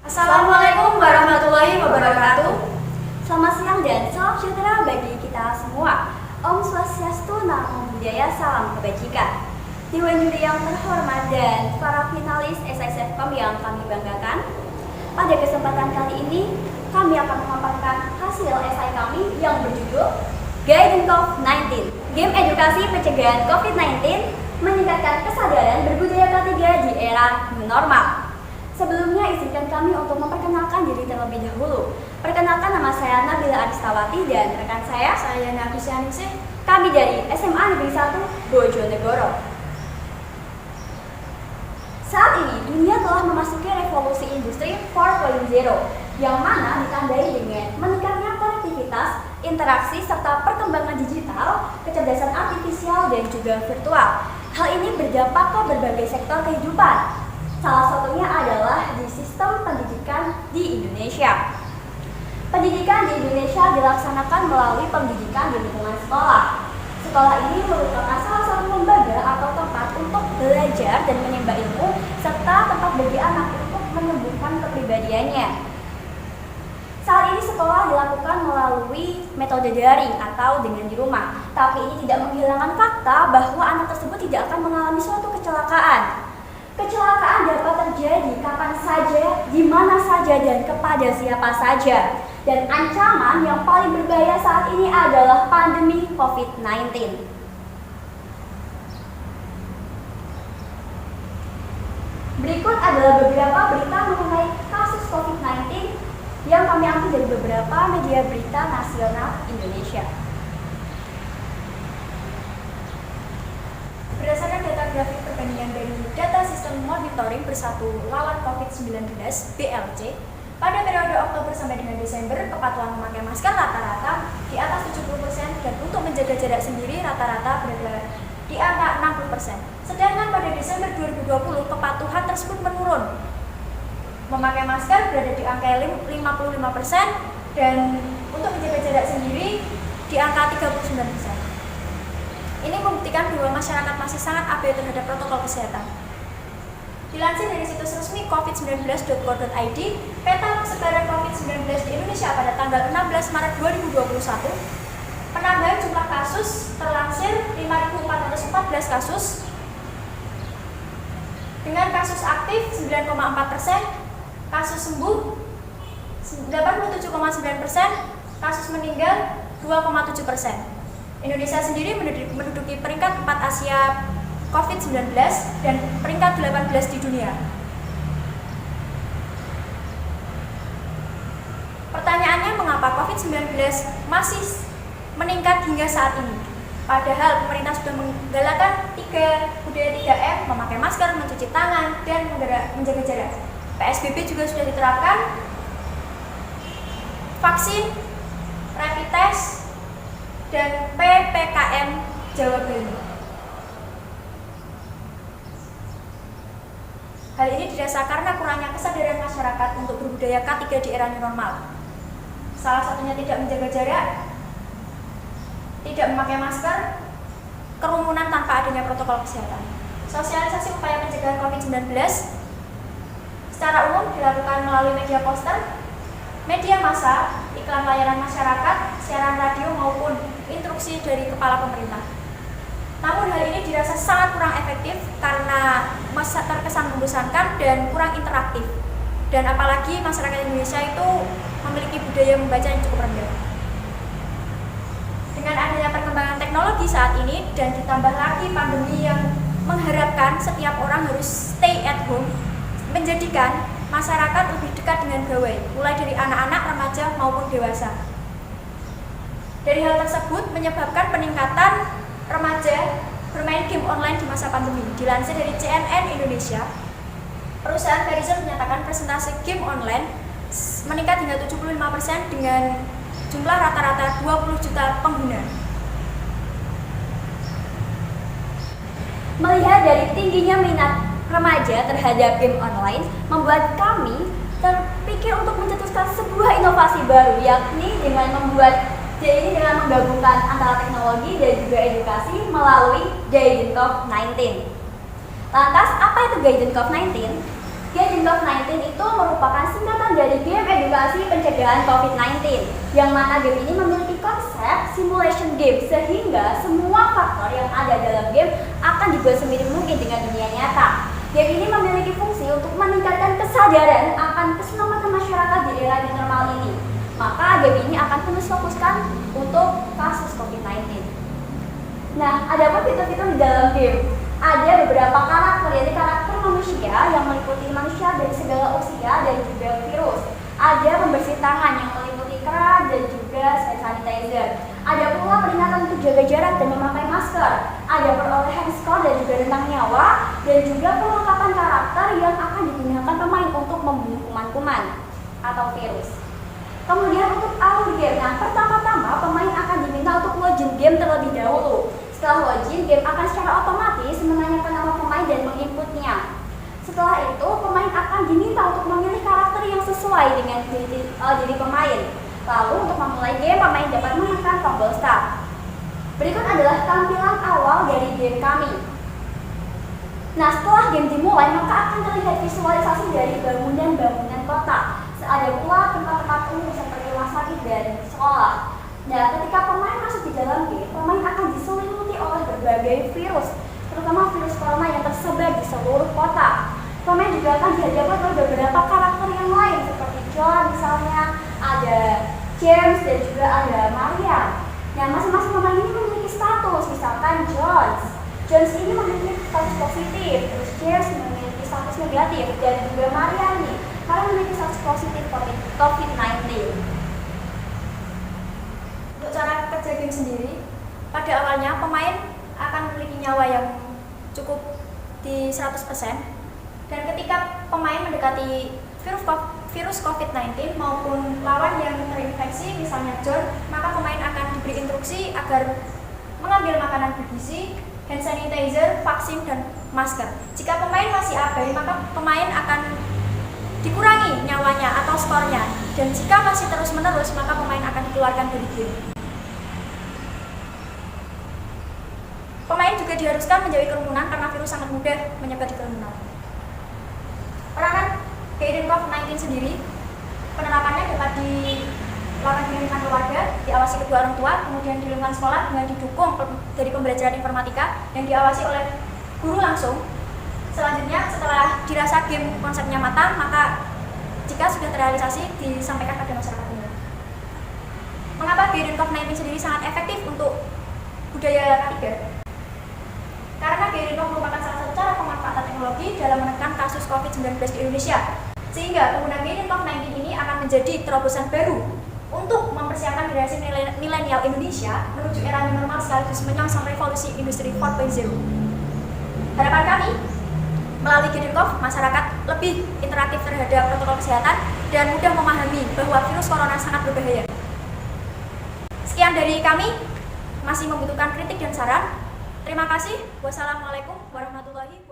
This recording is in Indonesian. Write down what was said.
Assalamualaikum warahmatullahi wabarakatuh. Selamat siang dan salam sejahtera bagi kita semua. Om Swastiastu, Namo Buddhaya, salam kebajikan. Dewan juri yang terhormat dan para finalis esai Sefcom yang kami banggakan. Pada kesempatan kali ini, kami akan memaparkan hasil esai kami yang berjudul Guidance COVID-19, Game Edukasi Pencegahan COVID-19 Meningkatkan Kesadaran Berbudaya Ketiga di Era New Normal. Sebelumnya izinkan kami untuk memperkenalkan diri terlebih dahulu. Perkenalkan, nama saya Nabila Aristawati dan rekan saya Nafisa Ningsih. Kami dari SMA Negeri 1 Bojonegoro. Saat ini dunia telah memasuki revolusi industri 4.0 yang mana ditandai dengan meningkatnya konektivitas, interaksi serta perkembangan digital, kecerdasan artifisial dan juga virtual. Hal ini berdampak ke berbagai sektor kehidupan. Salah satunya adalah di sistem pendidikan di Indonesia. Pendidikan di Indonesia dilaksanakan melalui pendidikan di lingkungan sekolah. Sekolah ini merupakan salah satu lembaga atau tempat untuk belajar dan menimba ilmu, serta tempat bagi anak untuk menumbuhkan kepribadiannya. Saat ini sekolah dilakukan melalui metode daring atau dengan di rumah, tapi ini tidak menghilangkan fakta bahwa anak tersebut tidak akan mengalami suatu kecelakaan. Kecelakaan dapat terjadi kapan saja, di mana saja, dan kepada siapa saja. Dan ancaman yang paling berbahaya saat ini adalah pandemi COVID-19. Berikut adalah beberapa berita mengenai kasus COVID-19 yang kami ambil dari beberapa media berita nasional Indonesia. Berdasarkan data grafik perbandingan dari Data Sistem Monitoring Bersatu Lawan COVID-19 (BLC), pada periode Oktober sampai dengan Desember, kepatuhan memakai masker rata-rata di atas 70% dan untuk menjaga jarak sendiri rata-rata berada di angka 60%. Sedangkan pada Desember 2020, kepatuhan tersebut menurun. Memakai masker berada di angka 55% dan untuk menjaga jarak sendiri di angka 39%. Ini membuktikan bahwa masyarakat masih sangat abai terhadap protokol kesehatan. Dilansir dari situs resmi covid19.go.id, peta persebaran COVID-19 di Indonesia pada tanggal 16 Maret 2021, penambahan jumlah kasus terlansir 5.414 kasus, dengan kasus aktif 9,4%, kasus sembuh 87,9%, kasus meninggal 2,7%. Indonesia sendiri menduduki peringkat 4 Asia COVID-19 dan peringkat 18 di dunia. Pertanyaannya, mengapa COVID-19 masih meningkat hingga saat ini? Padahal pemerintah sudah menggalakkan budaya 3M, memakai masker, mencuci tangan, dan menjaga jarak. PSBB juga sudah diterapkan, vaksin, rapid test, dan PPKM Jawa Bali. Hal ini didasarkan karena kurangnya kesadaran masyarakat untuk berbudaya K3 di era new normal. Salah satunya tidak menjaga jarak, tidak memakai masker, kerumunan tanpa adanya protokol kesehatan. Sosialisasi upaya pencegahan COVID-19 secara umum dilakukan melalui media poster, media massa, iklan layanan masyarakat, siaran radio maupun instruksi dari kepala pemerintah. Namun hal ini dirasa sangat kurang efektif karena masa terkesan membosankan dan kurang interaktif. Dan apalagi masyarakat Indonesia itu memiliki budaya membaca yang cukup rendah. Dengan adanya perkembangan teknologi saat ini dan ditambah lagi pandemi yang mengharapkan setiap orang harus stay at home, menjadikan masyarakat lebih dekat dengan gawai, mulai dari anak-anak, remaja maupun dewasa. Dari hal tersebut menyebabkan peningkatan remaja bermain game online di masa pandemi. Dilansir dari CNN Indonesia, perusahaan Verizon menyatakan persentase game online meningkat hingga 75% dengan jumlah rata-rata 20 juta pengguna. Melihat dari tingginya minat remaja terhadap game online, membuat kami terpikir untuk mencetuskan sebuah inovasi baru, yakni dengan menggabungkan antara teknologi dan juga edukasi melalui Guidance COVID-19. Lantas, apa itu Guidance COVID-19? Game COVID-19 itu merupakan singkatan dari Game Edukasi Pencegahan COVID-19, yang mana game ini memiliki konsep simulation game, sehingga semua faktor yang ada dalam game akan dibuat semirip mungkin dengan dunia nyata. Game ini memiliki fungsi untuk meningkatkan kesadaran akan keselamatan masyarakat di era new normal ini. Maka game ini akan terus fokuskan untuk kasus COVID-19. Nah, ada apa fitur-fitur di dalam game? Ada beberapa karakter, yaitu karakter manusia yang meliputi manusia dari segala usia dan juga virus. Ada pembersih tangan yang meliputi keran dan juga hand sanitizer. Ada pula peringatan untuk jaga jarak dan memakai masker. Ada perolehan skor dan juga rentang nyawa, dan juga perlengkapan karakter yang akan digunakan pemain untuk membunuh kuman-kuman atau virus. Kemudian untuk alur game, nah pertama-tama pemain akan diminta untuk login game terlebih dahulu. Setelah login, game akan secara otomatis menanyakan nama pemain dan menginputnya. Setelah itu, pemain akan diminta untuk memilih karakter yang sesuai dengan diri pemain. Lalu untuk memulai game, pemain dapat menekan tombol start. Berikut adalah tampilan awal dari game kami. Nah, setelah game dimulai, maka akan terlihat visualisasi dari bangunan-bangunan kota. Ada pula tempat-tempat umum seperti rumah sakit dan sekolah. Nah, ketika pemain masuk di dalam game, pemain akan diselimuti oleh berbagai virus, terutama virus corona yang tersebar di seluruh kota. Pemain juga akan dihadapkan oleh beberapa karakter yang lain, seperti John misalnya, ada James dan juga ada Maria. Nah, masing-masing pemain ini memiliki status, misalkan Jones ini memiliki status positif, terus James memiliki status negatif, dan juga Maria ini karena memiliki status positif COVID-19. Untuk cara kerja game sendiri, pada awalnya pemain akan memiliki nyawa yang cukup di 100%, dan ketika pemain mendekati virus COVID-19 maupun lawan yang terinfeksi, misalnya John, maka pemain akan diberi instruksi agar mengambil makanan bergizi, hand sanitizer, vaksin, dan masker. Jika pemain masih abai, maka pemain akan dikurangi nyawanya atau skornya, dan jika masih terus-menerus, maka pemain akan dikeluarkan dari game. Pemain juga diharuskan menjauhi kerumunan karena virus sangat mudah menyebar di kerumunan. Peranan guidance COVID-19 sendiri, penerapannya dapat dilakukan di lingkungan keluarga, diawasi kedua orang tua, kemudian di lingkungan sekolah dengan didukung dari pembelajaran informatika yang diawasi oleh guru langsung. Selanjutnya, setelah dirasa game konsepnya matang, maka jika sudah terrealisasi, disampaikan pada masyarakat umum. Mengapa guidance COVID-19 sendiri sangat efektif untuk budaya K3? Karena guidance merupakan salah satu cara pemanfaatan teknologi dalam menekan kasus COVID-19 di Indonesia, sehingga penggunaan guidance COVID-19 ini akan menjadi terobosan baru untuk mempersiapkan generasi milenial Indonesia menuju era new normal sekaligus menyongsong revolusi industri 4.0. Harapan kami, melalui Guidance, masyarakat lebih interaktif terhadap protokol kesehatan dan mudah memahami bahwa virus corona sangat berbahaya. Sekian dari kami, masih membutuhkan kritik dan saran. Terima kasih. Wassalamualaikum warahmatullahi wabarakatuh.